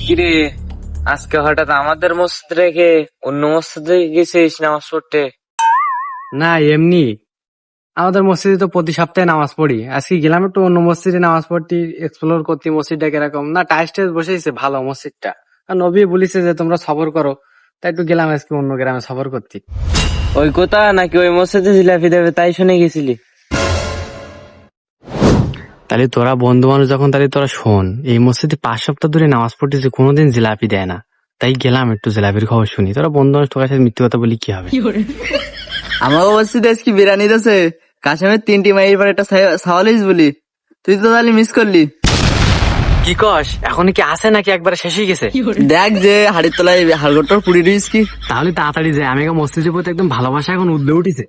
কিরে আজকে হঠাৎ আমাদের মসজিদ রেখে অন্য মসজিদে গেছিস নামাজ পড়তে? না এমনি আমাদের মসজিদে তো প্রতি সপ্তাহে নামাজ পড়ি। আজকে গেলাম একটু অন্য মসজিদে নামাজ পড়তে, এক্সপ্লোর করতে মসজিদটা কিরকম। না টাইস টাইস বসেছে ভালো মসজিদটা, আর নবী বলিছে যে তোমরা সফর করো, তাই একটু গেলাম আজকে অন্য গ্রামে সফর করতে। ওই কথা নাকি ওই মসজিদে জিলাপি দেবে তাই শুনে গেছিলি? তাহলে তোরা বন্ধু মানুষ যখন, তাহলে তোরা শোন, এই মসজিদে 5 সপ্তাহ ধরে নামাজ পড়তেছে, কোনোদিন জিলাপি দেয় না। তাই গেলাম একটু জিলাপির খবর শুনি। তোরা বন্ধু মানুষ, তোর কাছে মিথ্যে কথা বলি কি হবে? আমাকে মসজিদে আজকে বিরিয়ানি দিয়েছে, কাশেমের 3টি মাইয়ের পর একটা সাওয়ালিস বলি। তুই তো তাহলে মিস করলি। কি কস, এখন কি আছে নাকি একবারে শেষ হয়ে গেছে? দেখ যে হাড়ির তলায় হাড়গোড়টার পুড়ি দিস কি। তাহলে তাড়াতাড়ি যায়, আমি মসজিদের প্রতি একদম ভালোবাসা এখন উদ্দে উঠিছে।